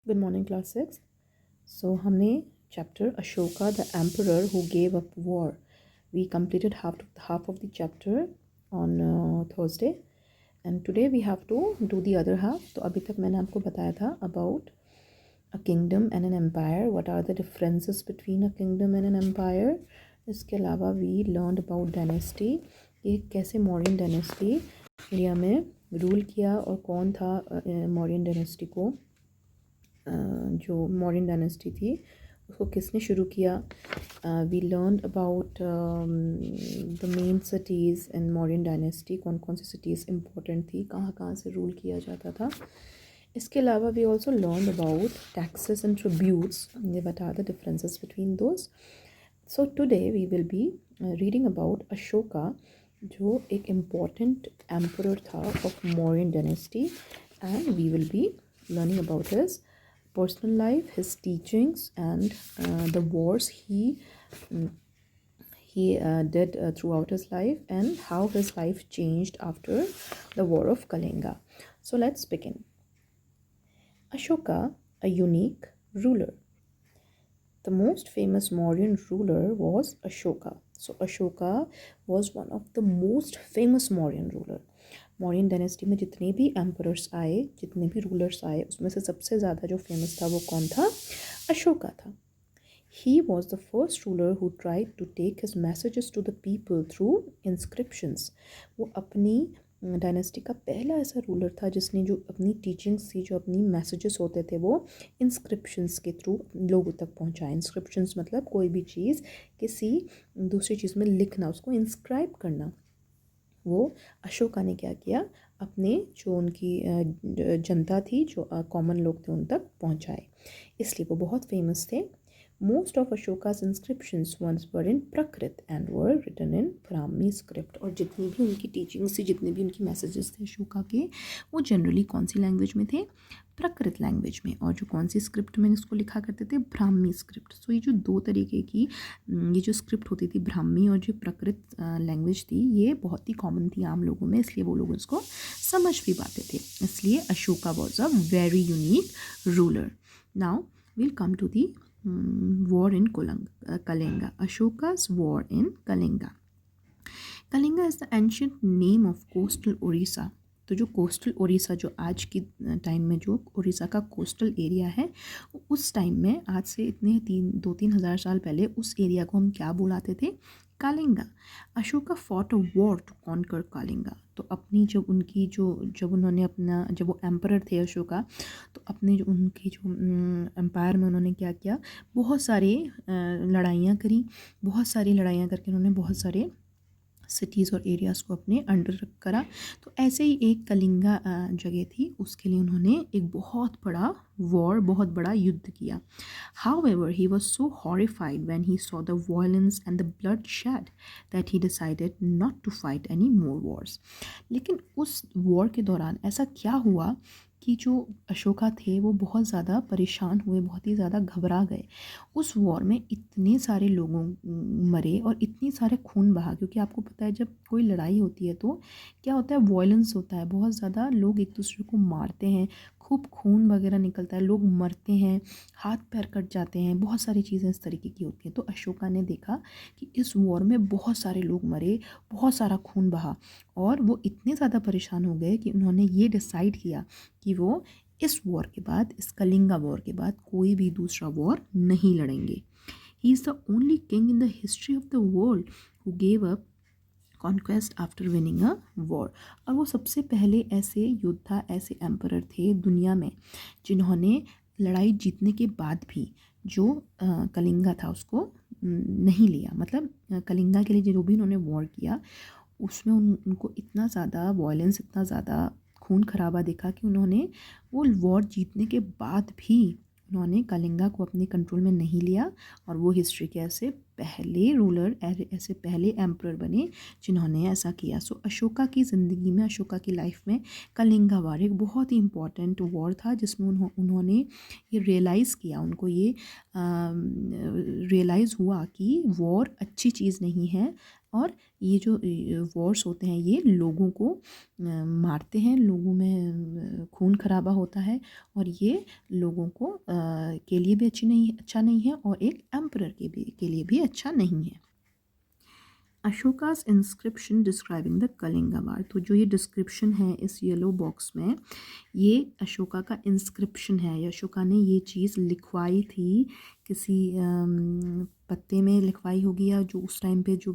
Good morning, class 6. So, हमने chapter Ashoka, the emperor who gave up war. We completed half of the chapter on Thursday, and today we have to do the other half. तो अभी तक मैंने आपको बताया था about a kingdom and an empire. What are the differences between a kingdom and an empire? इसके अलावा we learned about dynasty. ये कैसे मौर्यन डायनेस्टी इंडिया में रूल किया और कौन था मौर्यन डायनेस्टी को जो मौर्यन डायनेस्टी थी उसको किसने शुरू किया. We learn about the main cities in Mauryan dynasty, कौन कौन सी सिटीज़ इम्पोर्टेंट थी, कहाँ कहाँ से रूल किया जाता था. इसके अलावा we also learn about taxes and tributes. ये बता the differences between those. So today we will be reading about Ashoka, जो एक इम्पॉर्टेंट एम्परर था of Mauryan dynasty, and we will be learning about his personal life, his teachings, and the wars he did throughout his life, and how his life changed after the war of Kalinga. So let's begin. Ashoka, a unique ruler. The most famous Mauryan ruler was Ashoka. So Ashoka was one of the most famous Mauryan ruler. Mauryan dynasty में जितने भी emperors आए, जितने भी rulers आए, उसमें से सबसे ज़्यादा जो फेमस था वो कौन था? अशोका था. He was the first ruler who tried to take his messages to the people through inscriptions. वो अपनी डायनेस्टी का पहला ऐसा रूलर था जिसने जो अपनी टीचिंग्स थी, जो अपनी मैसेजेस होते थे, वो इंस्क्रिप्शंस के थ्रू लोगों तक पहुंचाए. इंस्क्रिप्शंस मतलब कोई भी चीज़ किसी दूसरी चीज़ में लिखना, उसको इंस्क्राइब करना. वो अशोका ने क्या किया, अपने जो उनकी जनता थी, जो कॉमन लोग थे, उन तक पहुंचाए. इसलिए वो बहुत फेमस थे. Most of Ashoka's inscriptions once were in Prakrit and were written in Brahmi script. और जितनी भी उनकी टीचिंग्स थी, जितने भी उनकी मैसेजेस थे अशोका के, वो जनरली कौन सी लैंग्वेज में थे? प्रकृत लैंग्वेज में. और जो कौन सी स्क्रिप्ट में इसको लिखा करते थे? ब्राह्मी स्क्रिप्ट. सो ये जो दो तरीके की ये जो स्क्रिप्ट होती थी, ब्राह्मी और जो प्रकृत लैंग्वेज थी, ये बहुत ही कॉमन थी आम लोगों में, इसलिए वो लोग इसको समझ भी पाते थे. इसलिए Ashoka was a very unique ruler. Now will come to the war in Kalinga. Ashoka's war in Kalinga. Kalinga is the ancient name of coastal Orissa. तो जो कोस्टल उड़ीसा, जो आज की टाइम में जो उड़ीसा का कोस्टल एरिया है, उस टाइम में, आज से इतने 2-3 हज़ार साल पहले, उस एरिया को हम क्या बुलाते थे? Kalinga. Ashoka fought a war to conquer Kalinga. तो अपनी जब उन्होंने अपना, जब वो एम्परर थे अशोका, तो अपने जो उनकी जो एम्पायर में उन्होंने क्या किया, बहुत सारे लड़ाइयाँ करी. बहुत सारी लड़ाइयाँ करके उन्होंने बहुत सारे सिटीज़ और एरियाज़ को अपने अंडर करा. तो ऐसे ही एक कलिंगा जगह थी, उसके लिए उन्होंने एक बहुत बड़ा वॉर, बहुत बड़ा युद्ध किया. However, he was so horrified when he saw the violence and the bloodshed that he decided not to fight any more wars. लेकिन उस वॉर के दौरान ऐसा क्या हुआ कि जो अशोका थे वो बहुत ज़्यादा परेशान हुए, बहुत ही ज़्यादा घबरा गए. उस वॉर में इतने सारे लोगों मरे और इतनी सारे खून बहा, क्योंकि आपको पता है जब कोई लड़ाई होती है तो क्या होता है, वॉयलेंस होता है, बहुत ज़्यादा लोग एक दूसरे को मारते हैं, खूब खून वगैरह निकलता है, लोग मरते हैं, हाथ पैर कट जाते हैं, बहुत सारी चीज़ें इस तरीके की होती हैं. तो अशोका ने देखा कि इस वॉर में बहुत सारे लोग मरे, बहुत सारा खून बहा, और वो इतने ज़्यादा परेशान हो गए कि उन्होंने ये डिसाइड किया कि वो इस वॉर के बाद, इस कलिंगा वॉर के बाद कोई भी दूसरा वॉर नहीं लड़ेंगे. He is the only king in the history of the world who gave up conquest after winning a war. और वो सबसे पहले ऐसे योद्धा, ऐसे एम्परर थे दुनिया में जिन्होंने लड़ाई जीतने के बाद भी जो कलिंगा था उसको नहीं लिया. मतलब कलिंगा के लिए जो भी उन्होंने वॉर किया, उसमें उनको इतना ज़्यादा वॉयलेंस, इतना ज़्यादा खून खराबा देखा कि उन्होंने वो वॉर जीतने के बाद भी उन्होंने कलिंगा को अपने कंट्रोल में नहीं लिया. और वो हिस्ट्री के ऐसे पहले रूलर, ऐसे पहले एम्परर बने जिन्होंने ऐसा किया. सो अशोका की ज़िंदगी में, अशोका की लाइफ में कलिंगा वॉर एक बहुत ही इम्पॉर्टेंट वॉर था, जिसमें उन्होंने ये रियलाइज़ किया, उनको ये रियलाइज़ हुआ कि वॉर अच्छी चीज़ नहीं है, और ये जो वॉर्स होते हैं ये लोगों को मारते हैं, लोगों में खून खराबा होता है, और ये लोगों को के लिए भी अच्छा नहीं है, और एक एम्परर के लिए भी अच्छा नहीं है। अशोकास इंस्क्रिप्शन डिस्क्राइबिंग द कलिंगा वार, तो जो ये डिस्क्रिप्शन है इस येलो बॉक्स में, ये अशोका का इंस्क्रिप्शन है। अशोका ने ये चीज़ लिखवाई थी, किसी पत्ते में लिखवाई होगी, या जो उस टाइम पे जो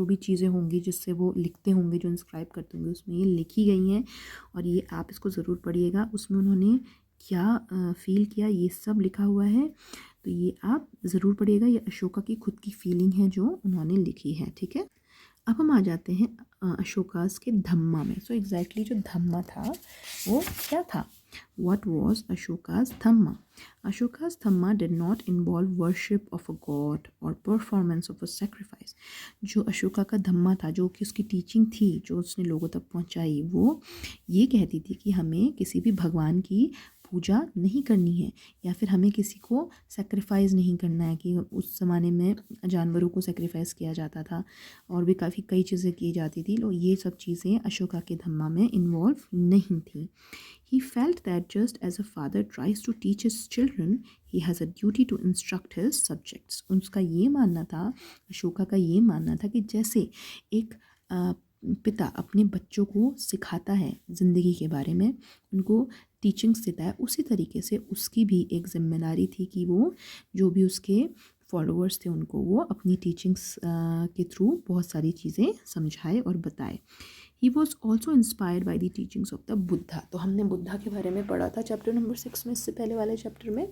भी चीज़ें होंगी जिससे वो लिखते होंगे, जो इंस्क्राइब करते होंगे, उसमें ये लिखी गई हैं। और ये आप इसको ज़रूर पढ़िएगा, उसमें उन्होंने क्या फील किया ये सब लिखा हुआ है, तो ये आप ज़रूर पढ़िएगा। ये अशोका की खुद की फीलिंग है जो उन्होंने लिखी है, ठीक है। अब हम आ जाते हैं अशोकास के धम्मा में। सो एग्जैक्टली जो धम्मा था वो क्या था? What was Ashoka's Dhamma? Ashoka's Dhamma did not involve worship of a god or performance of a sacrifice. जो अशोका का धम्मा था, जो कि उसकी टीचिंग थी, जो उसने लोगों तक पहुंचाई, वो ये कहती थी कि हमें किसी भी भगवान की पूजा नहीं करनी है, या फिर हमें किसी को सेक्रीफाइस नहीं करना है, कि उस ज़माने में जानवरों को सेक्रीफाइस किया जाता था, और भी काफ़ी कई चीज़ें की जाती थी। तो ये सब चीज़ें अशोका के धम्मा में इन्वॉल्व नहीं थी। He felt that just as a father tries to teach his children, he has a duty to instruct his subjects. उसका ये मानना था, अशोका का ये मानना था कि जैसे एक पिता अपने बच्चों को सिखाता है ज़िंदगी के बारे में, उनको टीचिंग्स देता है, उसी तरीके से उसकी भी एक जिम्मेदारी थी कि वो जो भी उसके फॉलोअर्स थे उनको वो अपनी टीचिंग्स के थ्रू बहुत सारी चीज़ें समझाए और बताए। He was also inspired by the teachings of the Buddha. तो हमने बुद्धा के बारे में पढ़ा था चैप्टर नंबर 6 में, इससे पहले वाले चैप्टर में।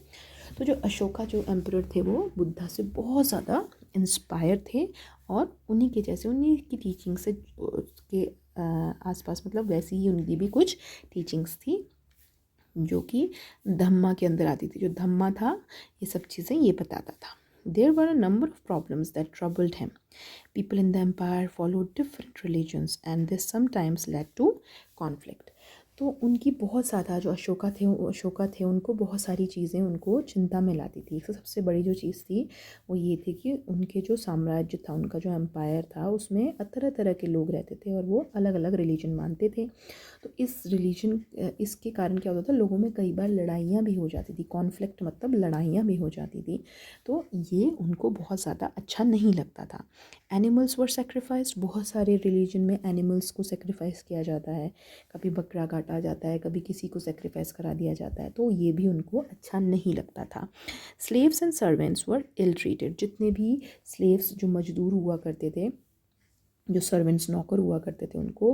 तो जो अशोका जो एम्परर थे वो बुद्धा से बहुत ज़्यादा इंस्पायर थे, और उन्हीं के जैसे, उन्हीं की टीचिंग से उसके आसपास, मतलब वैसी ही उनकी भी कुछ टीचिंग्स थी जो कि धम्मा के अंदर आती थी। जो धम्मा था ये सब चीज़ें ये बताता था। There were a number of problems that troubled him. People in the empire followed different religions and this sometimes led to conflict. तो उनकी बहुत ज़्यादा, जो अशोका थे उनको बहुत सारी चीज़ें उनको चिंता में लाती थी। तो सबसे बड़ी जो चीज़ थी वो ये थी कि उनके जो साम्राज्य था, उनका जो एम्पायर था, उसमें तरह तरह के लोग रहते थे और वो अलग अलग रिलीजन मानते थे। तो इसके कारण क्या होता था, लोगों में कई बार लड़ाइयाँ भी हो जाती थी। कॉन्फ्लिक्ट मतलब लड़ाइयाँ भी हो जाती थी, तो ये उनको बहुत ज़्यादा अच्छा नहीं लगता था। एनिमल्स वर सेक्रीफाइस्ड, बहुत सारे रिलीजन में एनिमल्स को सेक्रीफाइस किया जाता है, कभी बकरा काटा जाता है, कभी किसी को सेक्रीफाइस करा दिया जाता है, तो ये भी उनको अच्छा नहीं लगता था। Slaves and servants were ill treated, जितने भी स्लेव्स जो मजदूर हुआ करते थे, जो सर्वेंट्स नौकर हुआ करते थे, उनको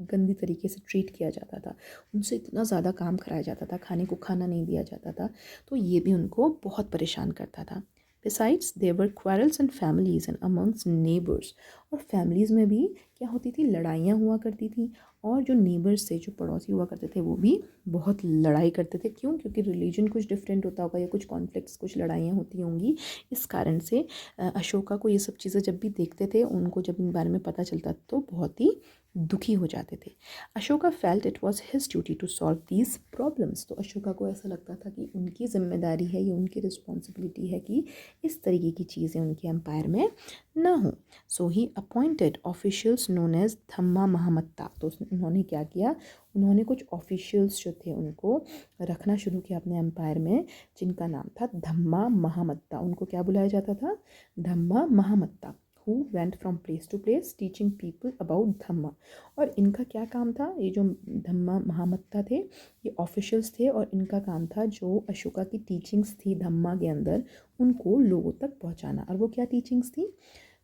गंदी तरीके से ट्रीट किया जाता था, उनसे इतना ज़्यादा काम कराया जाता था, खाने को खाना नहीं दिया जाता था, तो ये भी उनको बहुत परेशान करता था। Besides, there were quarrels in families and amongst neighbors, और फैमिलीज़ में भी क्या होती थी, लड़ाइयाँ हुआ करती थी, और जो नेबर्स थे, जो पड़ोसी हुआ करते थे, वो भी बहुत लड़ाई करते थे। क्यों? क्योंकि रिलीजन कुछ डिफरेंट होता होगा, या कुछ कॉन्फ्लिक्ट्स, कुछ लड़ाइयाँ होती होंगी, इस कारण से अशोका को ये सब चीज़ें जब भी देखते थे, उनको जब इन बारे में पता चलता तो बहुत ही दुखी हो जाते थे। Ashoka felt it was his duty to solve these problems, तो अशोका को ऐसा लगता था कि उनकी जिम्मेदारी है, ये उनकी रिस्पॉन्सिबिलिटी है कि इस तरीके की चीज़ें उनके एम्पायर में ना हो। So he appointed officials known as Dhamma Mahamatta, तो उन्होंने क्या किया, उन्होंने कुछ ऑफिशियल्स जो थे उनको रखना शुरू किया अपने एम्पायर में, जिनका नाम था धम्मा महामत्ता। उनको क्या बुलाया जाता था? धम्मा महामत्ता, who went from place to place teaching people about धम्मा। और इनका क्या काम था? ये जो धम्मा महामत्ता थे, ये ऑफिशियल्स थे, और इनका काम था जो अशोका की टीचिंग्स थी धम्मा के अंदर, उनको लोगों तक पहुंचाना। और वो क्या टीचिंग्स थी,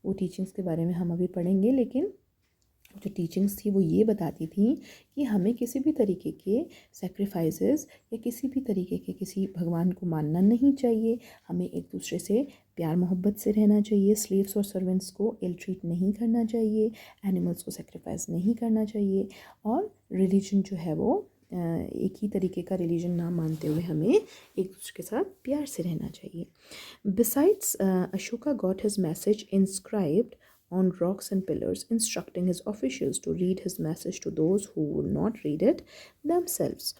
वो टीचिंग्स के बारे में हम अभी पढ़ेंगे, लेकिन जो टीचिंग्स थी वो ये बताती थी कि हमें किसी भी तरीके के सेक्रीफाइसेस या किसी भी तरीके के किसी भगवान को मानना नहीं चाहिए, हमें एक दूसरे से प्यार मोहब्बत से रहना चाहिए, स्लेव्स और सर्वेंट्स को इल ट्रीट नहीं करना चाहिए, एनिमल्स को सेक्रीफाइस नहीं करना चाहिए, और रिलीजन जो है वो एक ही तरीके का रिलीजन ना मानते हुए हमें एक दूसरे के साथ प्यार से रहना चाहिए। Besides Ashoka got his message inscribed on rocks and pillars, instructing his officials to read his message to those who would not read it themselves.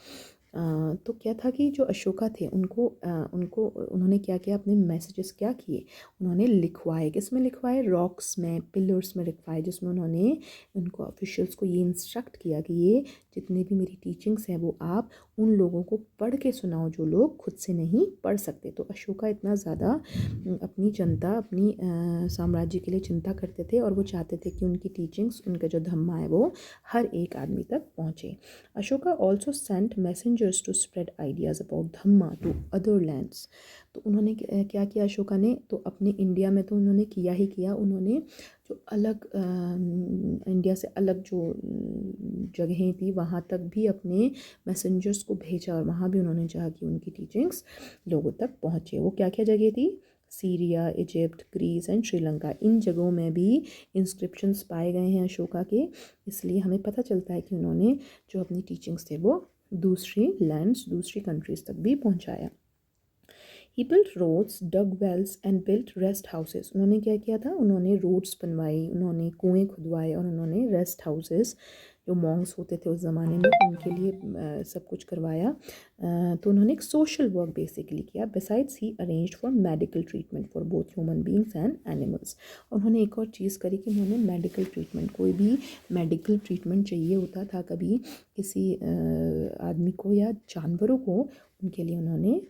तो क्या था कि जो अशोका थे उन्होंने क्या किया, अपने मैसेजेस क्या किए, उन्होंने लिखवाए। किस में लिखवाए? रॉक्स में, पिलर्स में लिखवाए, जिसमें उन्होंने उनको ऑफिशियल्स को ये इंस्ट्रक्ट किया कि ये जितने भी मेरी टीचिंग्स हैं वो आप उन लोगों को पढ़ के सुनाओ जो लोग खुद से नहीं पढ़ सकते। तो अशोका इतना ज़्यादा अपनी जनता, अपनी साम्राज्य के लिए चिंता करते थे और वो चाहते थे कि उनकी टीचिंग्स, उनका जो धम्मा है वो हर एक आदमी तक पहुँचे। Ashoka also sent messengers to spread ideas about dhamma to other lands. तो उन्होंने क्या किया अशोका ने, तो अपने इंडिया में तो उन्होंने किया ही किया, उन्होंने जो अलग इंडिया से अलग जो जगहें थी वहाँ तक भी अपने मैसेंजर्स को भेजा और वहाँ भी उन्होंने चाहा कि उनकी टीचिंग्स लोगों तक पहुँचे। वो क्या क्या जगह थी? Syria, Egypt, Greece and Sri Lanka. इन जगहों में भी इंस्क्रिप्शंस पाए गए हैं अशोका के, इसलिए हमें पता चलता है कि उन्होंने जो अपनी टीचिंग्स थे वो दूसरी लैंड्स, दूसरी कंट्रीज़ तक भी पहुंचाया। He built roads, dug wells and built rest houses. उन्होंने क्या किया था? उन्होंने रोड्स बनवाई, उन्होंने कुएं खुदवाए और उन्होंने रेस्ट हाउसेस, जो मॉन्क्स होते थे उस ज़माने में, उनके लिए सब कुछ करवाया। तो उन्होंने एक सोशल वर्क बेसिकली किया। Besides he arranged for medical treatment for both human beings and animals. उन्होंने एक और चीज़ करी कि उन्होंने मेडिकल ट्रीटमेंट, कोई भी मेडिकल ट्रीटमेंट चाहिए होता था कभी किसी आदमी को या जानवरों को, उनके लिए उन्होंने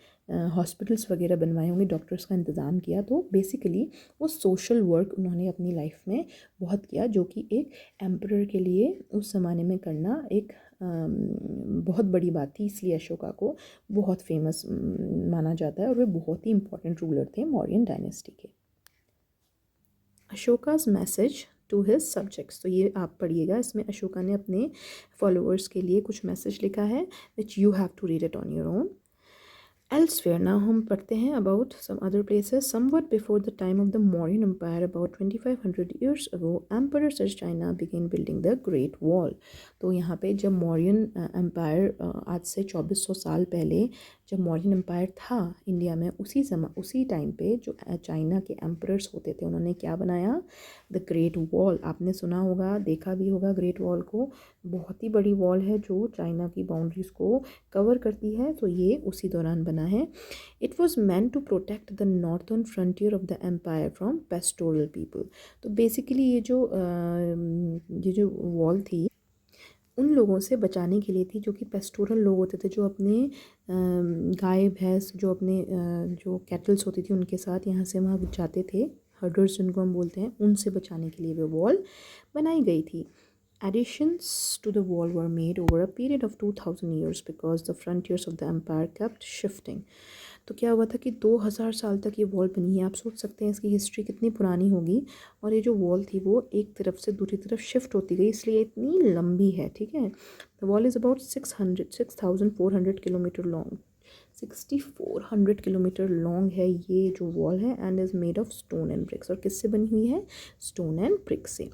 हॉस्पिटल्स वगैरह बनवाए होंगे, डॉक्टर्स का इंतज़ाम किया। तो बेसिकली वो सोशल वर्क उन्होंने अपनी लाइफ में बहुत किया, जो कि एक एम्परर के लिए उस ज़माने में करना एक बहुत बड़ी बात थी। इसलिए अशोका को बहुत फेमस माना जाता है और वे बहुत ही इंपॉर्टेंट रूलर थे मौर्यन डायनेस्टी के। अशोका's मैसेज टू हिज सब्जेक्ट्स, तो ये आप पढ़िएगा, इसमें अशोका ने अपने फॉलोअर्स के लिए कुछ मैसेज लिखा है, which you have to read it on your own. Elsewhere, now हम पढ़ते हैं about some other places. Somewhat before the time of the Mauryan Empire, about 2500 years ago, Emperor China began building the Great Wall. तो यहाँ पे जब Mauryan empire, आज से 2400 साल पहले जब मौर्यन एम्पायर था इंडिया में, उसी टाइम पे जो चाइना के एम्परर्स होते थे उन्होंने क्या बनाया? The great wall. आपने सुना होगा, देखा भी होगा ग्रेट वॉल को। बहुत ही बड़ी वॉल है जो चाइना की बाउंड्रीज़ को कवर करती है। तो ये उसी दौरान बना है। It was meant to protect the northern frontier of the empire from pastoral people. तो बेसिकली ये जो वॉल थी उन लोगों से बचाने के लिए थी जो कि पेस्टोरल लोग होते थे, जो अपने गाय भैंस, जो अपने जो कैटल्स होती थी उनके साथ यहाँ से वहाँ जाते थे, हर्डर्स जिनको हम बोलते हैं, उनसे बचाने के लिए वो वॉल बनाई गई थी। Additions to the wall were made over a period of 2000 years because the frontiers of the empire kept shifting. तो क्या हुआ था कि 2000 साल तक ये वॉल बनी है। आप सोच सकते हैं इसकी हिस्ट्री कितनी पुरानी होगी। और ये जो वॉल थी वो एक तरफ से दूसरी तरफ शिफ्ट होती गई, इसलिए इतनी लंबी है। ठीक है, the wall is about 6400 kilometre long. 6400 kilometre long है ये जो वॉल है, and is made of stone and bricks. और किससे बनी हुई है? स्टोन एंड ब्रिक से,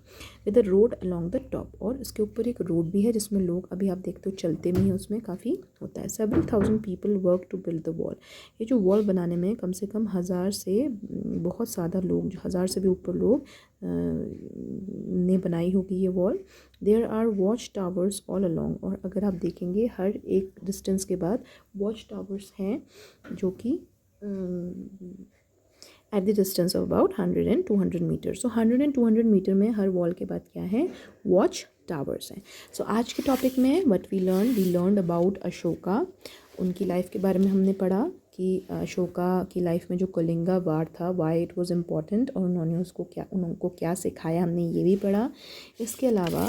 with a road along the top. और इसके ऊपर एक रोड भी है जिसमें लोग, अभी आप देखते हो चलते भी हैं, उसमें काफ़ी होता है। Several thousand people work to build the wall. ये जो वॉल बनाने में कम से कम 1000 से बहुत ज़्यादा लोग, 1000 से भी ऊपर लोग ने बनाई होगी ये wall. There are watch towers all along. और अगर आप देखेंगे हर एक डिस्टेंस के बाद वॉच टावर्स हैं जो कि at the distance of about 100 and 200 metre. So 100 and 200 metre में हर वॉल के बाद क्या है? वॉच टावर्स हैं। सो आज के टॉपिक में what we learn about Ashoka. उनकी लाइफ के बारे में हमने पढ़ा कि अशोका की लाइफ में जो कलिंगा वार था, वाई इट वाज इम्पॉर्टेंट, और उनको क्या सिखाया, हमने ये भी पढ़ा। इसके अलावा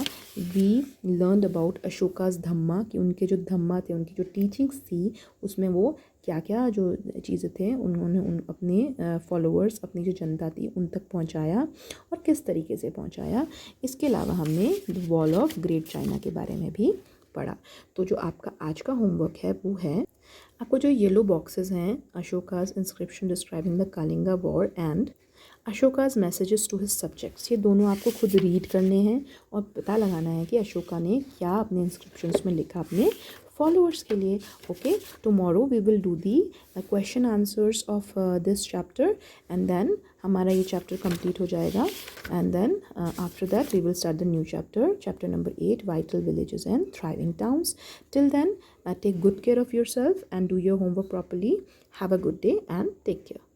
वी लर्न अबाउट अशोका's धम्मा, कि उनके जो धम्मा थे, उनकी जो टीचिंग्स थी, उसमें वो क्या क्या जो चीज़ें थे उन्होंने अपने फॉलोअर्स, अपनी जो जनता थी उन तक पहुंचाया और किस तरीके से पहुंचाया। इसके अलावा हमने the wall of great China के बारे में भी पढ़ा। तो जो आपका आज का होमवर्क है वो है, आपको जो येलो बॉक्सेस हैं, अशोका's inscription describing the Kalinga war and Ashoka's messages to his subjects, ये दोनों आपको खुद रीड करने हैं और पता लगाना है कि अशोका ने क्या अपने इंस्क्रिप्शंस में लिखा अपने फॉलोअर्स के लिए. Okay, tomorrow we will do the question answers of this chapter and then हमारा ये चैप्टर कंप्लीट हो जाएगा. And then after that we will start the new chapter, chapter number 8, vital villages and thriving towns. Till then take good care of yourself and do your homework properly. Have a good day and take care.